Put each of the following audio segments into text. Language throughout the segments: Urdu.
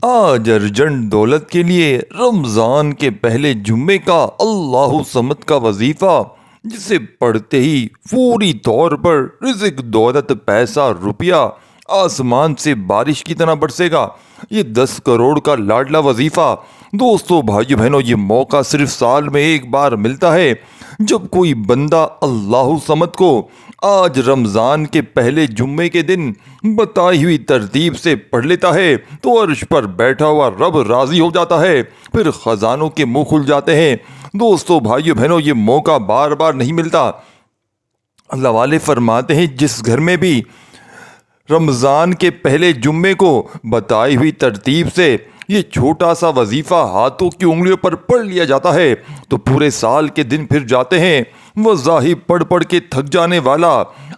آج ارجنٹ دولت کے لیے رمضان کے پہلے جمعے کا اللہ صمد کا وظیفہ، جسے پڑھتے ہی فوری طور پر رزق، دولت، پیسہ، روپیہ آسمان سے بارش کی طرح برسے گا۔ یہ 10 کروڑ کا لاڈلا وظیفہ دوستو، بھائیو بہنوں، یہ موقع صرف سال میں ایک بار ملتا ہے، جب کوئی بندہ اللہ صمد کو آج رمضان کے پہلے جمعے کے دن بتائی ہوئی ترتیب سے پڑھ لیتا ہے تو عرش پر بیٹھا ہوا رب راضی ہو جاتا ہے، پھر خزانوں کے منہ کھل جاتے ہیں۔ دوستو، بھائیو بہنوں، یہ موقع بار بار نہیں ملتا۔ اللہ والے فرماتے ہیں، جس گھر میں بھی رمضان کے پہلے جمعے کو بتائی ہوئی ترتیب سے یہ چھوٹا سا وظیفہ ہاتھوں کی انگلیوں پر پڑھ لیا جاتا ہے تو پورے سال کے دن پھر جاتے ہیں۔ وظائف پڑھ پڑھ کے تھک جانے والا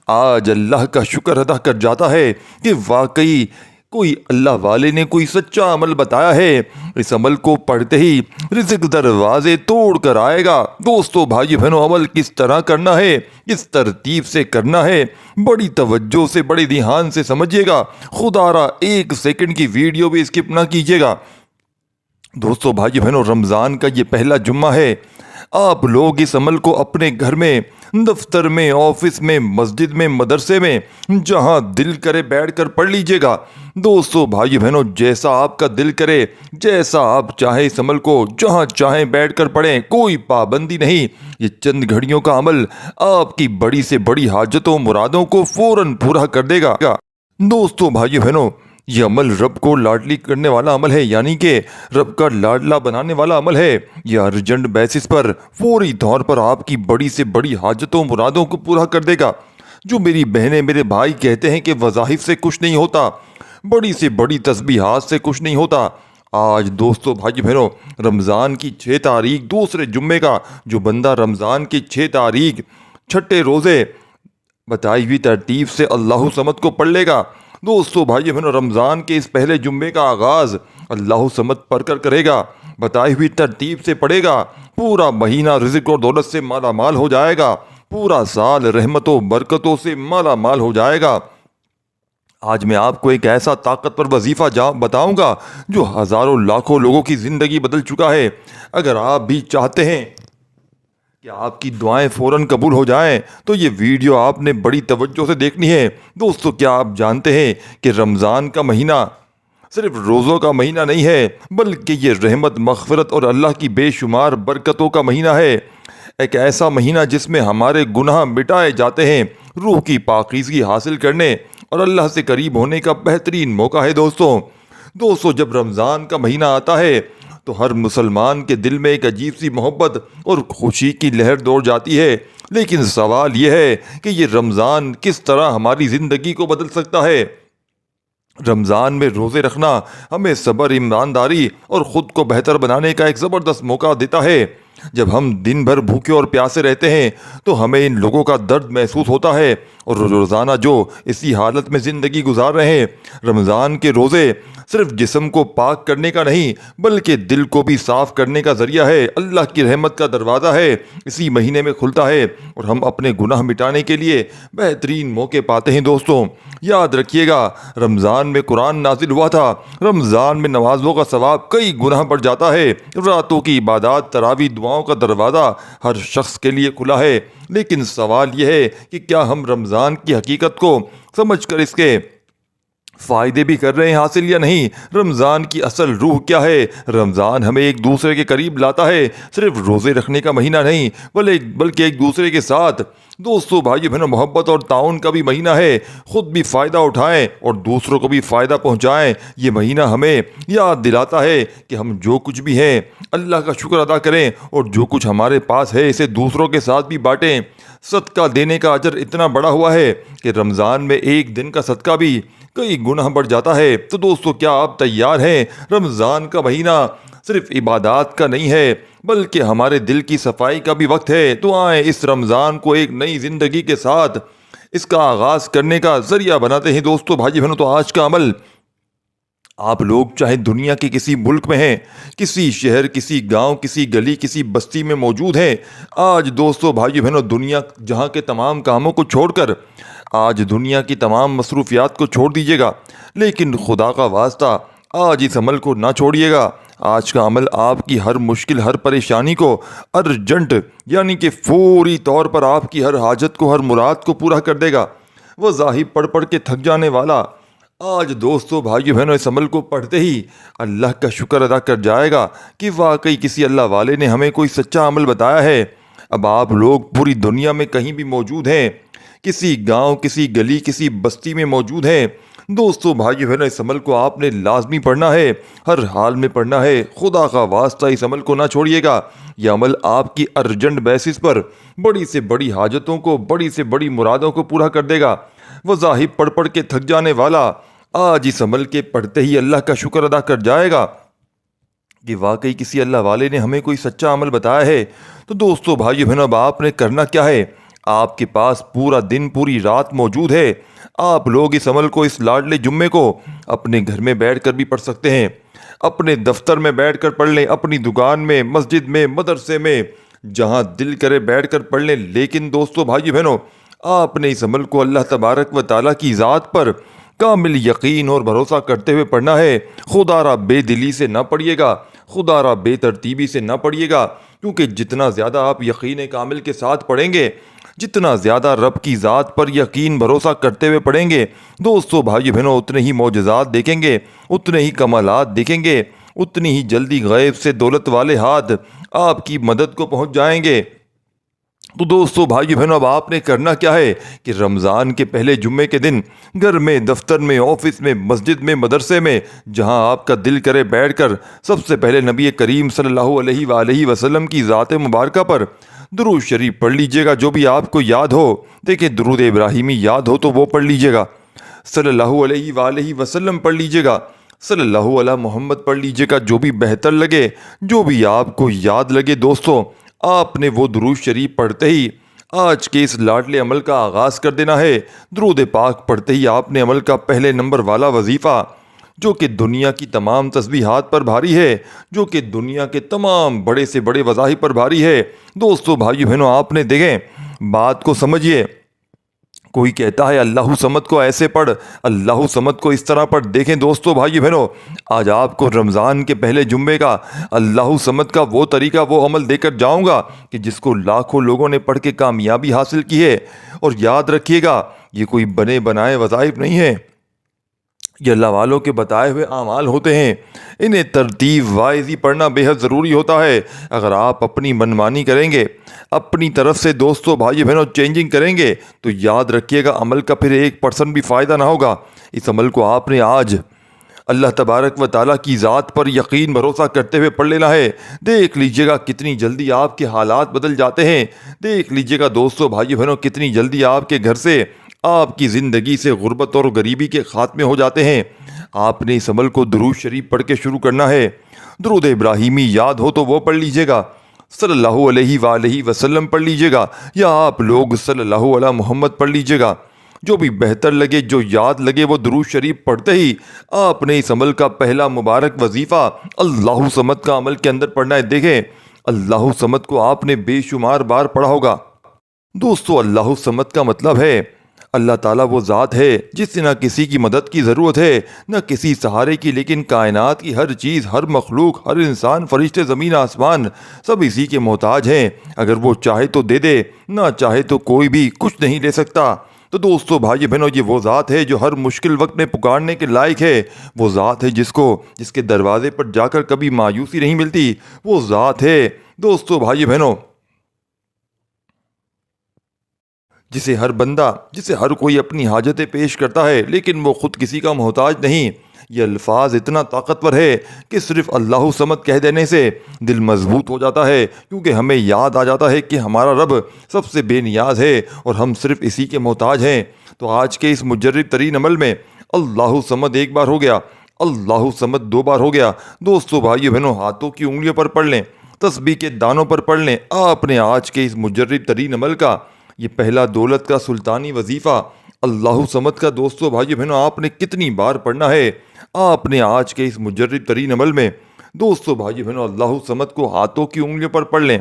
آج اللہ کا شکر ادا کر جاتا ہے کہ واقعی کوئی اللہ والے نے کوئی سچا عمل بتایا ہے، اس عمل کو پڑھتے ہی رزق دروازے توڑ کر آئے گا۔ دوستو، بھائی بہنوں، عمل کس طرح کرنا ہے، کس ترتیب سے کرنا ہے، بڑی توجہ سے، بڑی دھیان سے سمجھیے گا۔ خدا را 1 سیکنڈ کی ویڈیو بھی اسکپ نہ کیجیے گا۔ دوستو، بھائی بہنوں، رمضان کا یہ پہلا جمعہ ہے۔ آپ لوگ اس عمل کو اپنے گھر میں، دفتر میں، آفس میں، مسجد میں، مدرسے میں، جہاں دل کرے بیٹھ کر پڑھ لیجئے گا۔ دوستو، بھائی بہنوں، جیسا آپ کا دل کرے، جیسا آپ چاہیں اس عمل کو جہاں چاہیں بیٹھ کر پڑھیں، کوئی پابندی نہیں۔ یہ چند گھڑیوں کا عمل آپ کی بڑی سے بڑی حاجتوں، مرادوں کو فوراً پورا کر دے گا۔ دوستو، بھائی بہنوں، یہ عمل رب کو لاڈلی کرنے والا عمل ہے، یعنی کہ رب کا لاڈلا بنانے والا عمل ہے۔ یہ ارجنٹ بیسس پر فوری طور پر آپ کی بڑی سے بڑی حاجتوں، مرادوں کو پورا کر دے گا۔ جو میری بہنیں، میرے بھائی کہتے ہیں کہ وظائف سے کچھ نہیں ہوتا، بڑی سے بڑی تسبیحات سے کچھ نہیں ہوتا، آج دوستو، بھائی بہنوں، رمضان کی 6 تاریخ دوسرے جمعے کا جو بندہ رمضان کی 6 تاریخ چھٹے روزے بتائی ہوئی ترتیب سے اللہ صمد کو پڑھ لے گا، دوستو، بھائی بہنوں، رمضان کے اس پہلے جمعے کا آغاز اللہ صمد پڑھ کر کرے گا، بتائی ہوئی ترتیب سے پڑھے گا، پورا مہینہ رزق اور دولت سے مالا مال ہو جائے گا، پورا سال رحمتوں برکتوں سے مالا مال ہو جائے گا۔ آج میں آپ کو ایک ایسا طاقتور وظیفہ بتاؤں گا جو ہزاروں لاکھوں لوگوں کی زندگی بدل چکا ہے۔ اگر آپ بھی چاہتے ہیں کہ آپ کی دعائیں فوراً قبول ہو جائیں تو یہ ویڈیو آپ نے بڑی توجہ سے دیکھنی ہے۔ دوستو، کیا آپ جانتے ہیں کہ رمضان کا مہینہ صرف روزوں کا مہینہ نہیں ہے، بلکہ یہ رحمت، مغفرت اور اللہ کی بے شمار برکتوں کا مہینہ ہے۔ ایک ایسا مہینہ جس میں ہمارے گناہ مٹائے جاتے ہیں، روح کی پاکیزگی حاصل کرنے اور اللہ سے قریب ہونے کا بہترین موقع ہے۔ دوستو، جب رمضان کا مہینہ آتا ہے تو ہر مسلمان کے دل میں ایک عجیب سی محبت اور خوشی کی لہر دوڑ جاتی ہے۔ لیکن سوال یہ ہے کہ یہ رمضان کس طرح ہماری زندگی کو بدل سکتا ہے؟ رمضان میں روزے رکھنا ہمیں صبر، ایمانداری اور خود کو بہتر بنانے کا ایک زبردست موقع دیتا ہے۔ جب ہم دن بھر بھوکے اور پیاسے رہتے ہیں تو ہمیں ان لوگوں کا درد محسوس ہوتا ہے، اور روزانہ جو اسی حالت میں زندگی گزار رہے ہیں۔ رمضان کے روزے صرف جسم کو پاک کرنے کا نہیں، بلکہ دل کو بھی صاف کرنے کا ذریعہ ہے۔ اللہ کی رحمت کا دروازہ ہے، اسی مہینے میں کھلتا ہے، اور ہم اپنے گناہ مٹانے کے لیے بہترین موقع پاتے ہیں۔ دوستوں، یاد رکھیے گا، رمضان میں قرآن نازل ہوا تھا، رمضان میں نمازوں کا ثواب کئی گنا بڑھ جاتا ہے، راتوں کی عبادات، تراویح، دعاؤں کا دروازہ ہر شخص کے لیے کھلا ہے۔ لیکن سوال یہ ہے کہ کیا ہم رمضان کی حقیقت کو سمجھ کر اس کے فائدے بھی کر رہے ہیں حاصل یا نہیں؟ رمضان کی اصل روح کیا ہے؟ رمضان ہمیں ایک دوسرے کے قریب لاتا ہے، صرف روزے رکھنے کا مہینہ نہیں، بلکہ ایک دوسرے کے ساتھ، دوستو، بھائی بہنوں، محبت اور تعاون کا بھی مہینہ ہے۔ خود بھی فائدہ اٹھائیں اور دوسروں کو بھی فائدہ پہنچائیں۔ یہ مہینہ ہمیں یاد دلاتا ہے کہ ہم جو کچھ بھی ہیں اللہ کا شکر ادا کریں، اور جو کچھ ہمارے پاس ہے اسے دوسروں کے ساتھ بھی بانٹیں۔ صدقہ دینے کا اجر اتنا بڑا ہوا ہے کہ رمضان میں ایک دن کا صدقہ بھی کئی گناہ بڑھ جاتا ہے۔ تو دوستو، کیا آپ تیار ہیں؟ رمضان کا مہینہ صرف عبادات کا نہیں ہے، بلکہ ہمارے دل کی صفائی کا بھی وقت ہے۔ تو آئیں اس رمضان کو ایک نئی زندگی کے ساتھ اس کا آغاز کرنے کا ذریعہ بناتے ہیں۔ دوستو، بھائی بہنوں، تو آج کا عمل آپ لوگ چاہے دنیا کے کسی ملک میں ہیں، کسی شہر، کسی گاؤں، کسی گلی، کسی بستی میں موجود ہیں، آج دوستو، بھائی بہنوں، دنیا جہاں کے تمام کاموں کو چھوڑ کر، آج دنیا کی تمام مصروفیات کو چھوڑ دیجیے گا، لیکن خدا کا واسطہ آج اس عمل کو نہ چھوڑیے گا۔ آج کا عمل آپ کی ہر مشکل، ہر پریشانی کو ارجنٹ یعنی کہ فوری طور پر آپ کی ہر حاجت کو، ہر مراد کو پورا کر دے گا۔ وظائف پڑھ پڑھ کے تھک جانے والا آج دوستو بھائیو بہنوں اس عمل کو پڑھتے ہی اللہ کا شکر ادا کر جائے گا کہ واقعی کسی اللہ والے نے ہمیں کوئی سچا عمل بتایا ہے۔ اب آپ لوگ پوری دنیا میں کہیں بھی موجود ہیں، کسی گاؤں، کسی گلی، کسی بستی میں موجود ہیں، دوستو بھائیو بہنوں اس عمل کو آپ نے لازمی پڑھنا ہے، ہر حال میں پڑھنا ہے۔ خدا کا واسطہ اس عمل کو نہ چھوڑیے گا۔ یہ عمل آپ کی ارجنٹ بیسس پر بڑی سے بڑی حاجتوں کو، بڑی سے بڑی مرادوں کو پورا کر دے گا۔ وظائف پڑھ پڑھ کے تھک جانے والا آج اس عمل کے پڑھتے ہی اللہ کا شکر ادا کر جائے گا کہ واقعی کسی اللہ والے نے ہمیں کوئی سچا عمل بتایا ہے۔ تو دوستو بھائیو بہنوں اب آپ نے کرنا کیا ہے؟ آپ کے پاس پورا دن، پوری رات موجود ہے۔ آپ لوگ اس عمل کو، اس لاڈلے جمعے کو اپنے گھر میں بیٹھ کر بھی پڑھ سکتے ہیں، اپنے دفتر میں بیٹھ کر پڑھ لیں، اپنی دکان میں، مسجد میں، مدرسے میں، جہاں دل کرے بیٹھ کر پڑھ لیں۔ لیکن دوستو بھائیو بہنوں آپ نے اس عمل کو اللہ تبارک و تعالیٰ کی ذات پر کامل یقین اور بھروسہ کرتے ہوئے پڑھنا ہے۔ خدا را بے دلی سے نہ پڑھیے گا، خدا را بے ترتیبی سے نہ پڑھیے گا، کیونکہ جتنا زیادہ آپ یقین کامل کے ساتھ پڑھیں گے، جتنا زیادہ رب کی ذات پر یقین بھروسہ کرتے ہوئے پڑھیں گے، دوستو بھائی بہنوں اتنے ہی معجزات دیکھیں گے، اتنے ہی کمالات دیکھیں گے، اتنی ہی جلدی غیب سے دولت والے ہاتھ آپ کی مدد کو پہنچ جائیں گے۔ تو دوستو بھائی بہنوں اب آپ نے کرنا کیا ہے کہ رمضان کے پہلے جمعے کے دن گھر میں، دفتر میں، آفس میں، مسجد میں، مدرسے میں، جہاں آپ کا دل کرے بیٹھ کر سب سے پہلے نبی کریم صلی اللہ علیہ وآلہ وسلم کی ذات مبارکہ پر درود شریف پڑھ لیجئے گا، جو بھی آپ کو یاد ہو۔ دیکھیں درود ابراہیمی یاد ہو تو وہ پڑھ لیجئے گا، صلی اللہ علیہ وآلہ وسلم پڑھ لیجئے گا، صلی اللہ علیہ محمد پڑھ لیجئے گا، جو بھی بہتر لگے، جو بھی آپ کو یاد لگے۔ دوستو آپ نے وہ درود شریف پڑھتے ہی آج کے اس لاڈلے عمل کا آغاز کر دینا ہے۔ درود پاک پڑھتے ہی آپ نے عمل کا پہلے نمبر والا وظیفہ، جو کہ دنیا کی تمام تسبیحات پر بھاری ہے، جو کہ دنیا کے تمام بڑے سے بڑے وظائف پر بھاری ہے، دوستو بھائی بہنوں آپ نے دیکھیں بات کو سمجھیے۔ کوئی کہتا ہے اللہ صمد کو ایسے پڑھ، اللہ صمد کو اس طرح پڑھ۔ دیکھیں دوستو بھائی بہنوں آج آپ کو رمضان کے پہلے جمعے کا اللہ صمد کا وہ طریقہ، وہ عمل دے کر جاؤں گا کہ جس کو لاکھوں لوگوں نے پڑھ کے کامیابی حاصل کی ہے۔ اور یاد رکھیے گا یہ کوئی بنے بنائے وظائف نہیں ہے، یہ اللہ والوں کے بتائے ہوئے اعمال ہوتے ہیں۔ انہیں ترتیب وائز ہی پڑھنا بے حد ضروری ہوتا ہے۔ اگر آپ اپنی منمانی کریں گے، اپنی طرف سے دوستو بھائی بہنوں چینجنگ کریں گے، تو یاد رکھیے گا عمل کا پھر 1% بھی فائدہ نہ ہوگا۔ اس عمل کو آپ نے آج اللہ تبارک و تعالیٰ کی ذات پر یقین بھروسہ کرتے ہوئے پڑھ لینا ہے۔ دیکھ لیجئے گا کتنی جلدی آپ کے حالات بدل جاتے ہیں۔ دیکھ لیجئے گا دوستو بھائی بہنوں کتنی جلدی آپ کے گھر سے، آپ کی زندگی سے غربت اور غریبی کے خاتمے ہو جاتے ہیں۔ آپ نے اس عمل کو درود شریف پڑھ کے شروع کرنا ہے۔ درود ابراہیمی یاد ہو تو وہ پڑھ لیجئے گا، صلی اللہ علیہ وآلہ وسلم پڑھ لیجئے گا، یا آپ لوگ صلی اللہ علیہ محمد پڑھ لیجئے گا، جو بھی بہتر لگے، جو یاد لگے وہ درود شریف پڑھتے ہی آپ نے اس عمل کا پہلا مبارک وظیفہ اللہ صمد کا عمل کے اندر پڑھنا ہے۔ دیکھیں اللہ صمد کو آپ نے بے شمار بار پڑھا ہوگا۔ دوستو اللہ صمد کا مطلب ہے اللہ تعالیٰ وہ ذات ہے جس سے نہ کسی کی مدد کی ضرورت ہے، نہ کسی سہارے کی، لیکن کائنات کی ہر چیز، ہر مخلوق، ہر انسان، فرشتے، زمین آسمان سب اسی کے محتاج ہیں۔ اگر وہ چاہے تو دے دے، نہ چاہے تو کوئی بھی کچھ نہیں لے سکتا۔ تو دوستو بھائی بہنوں یہ وہ ذات ہے جو ہر مشکل وقت میں پکارنے کے لائق ہے، وہ ذات ہے جس کے دروازے پر جا کر کبھی مایوسی نہیں ملتی، وہ ذات ہے دوستو بھائی بہنوں جسے ہر کوئی اپنی حاجتیں پیش کرتا ہے، لیکن وہ خود کسی کا محتاج نہیں۔ یہ الفاظ اتنا طاقتور ہے کہ صرف اللہ صمد کہہ دینے سے دل مضبوط ہو جاتا ہے، کیونکہ ہمیں یاد آ جاتا ہے کہ ہمارا رب سب سے بے نیاز ہے اور ہم صرف اسی کے محتاج ہیں۔ تو آج کے اس مجرب ترین عمل میں اللہ صمد ایک بار ہو گیا، اللہ صمد 2 بار ہو گیا۔ دوستو بھائی بہنوں ہاتھوں کی انگلیوں پر پڑھ لیں، تسبیح کے دانوں پر پڑھ لیں۔ آپ نے آج کے اس مجرب ترین عمل کا یہ پہلا دولت کا سلطانی وظیفہ اللہ صمد کا دوستو بھائی بہنوں آپ نے کتنی بار پڑھنا ہے؟ آپ نے آج کے اس مجرب ترین عمل میں دوستو بھائی بہنوں اللہ صمد کو ہاتھوں کی انگلیوں پر پڑھ لیں،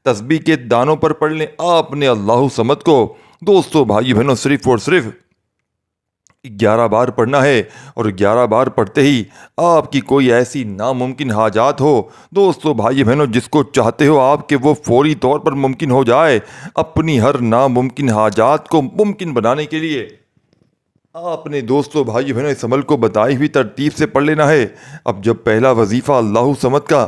تسبیح کے دانوں پر پڑھ لیں۔ آپ نے اللہ صمد کو دوستو بھائی بہنوں صرف اور صرف 11 بار پڑھنا ہے، اور 11 بار پڑھتے ہی آپ کی کوئی ایسی ناممکن حاجات ہو دوستو بھائی بہنوں جس کو چاہتے ہو آپ کہ وہ فوری طور پر ممکن ہو جائے، اپنی ہر ناممکن حاجات کو ممکن بنانے کے لیے آپ نے دوستو بھائی بہنوں اس عمل کو بتائی ہوئی ترتیب سے پڑھ لینا ہے۔ اب جب پہلا وظیفہ اللہ صمد کا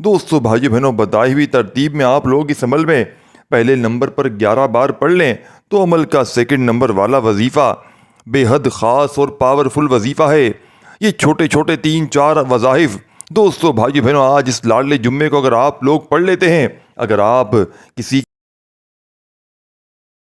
دوستو بھائی بہنوں بتائی ہوئی ترتیب میں آپ لوگ اس عمل میں پہلے نمبر پر 11 بار پڑھ لیں تو عمل کا سیکنڈ نمبر والا وظیفہ بے حد خاص اور پاورفل وظیفہ ہے۔ یہ چھوٹے چھوٹے 3-4 وظائف دوستو بھائی بہنوں آج اس لاڈلے جمعے کو اگر آپ لوگ پڑھ لیتے ہیں، اگر آپ کسی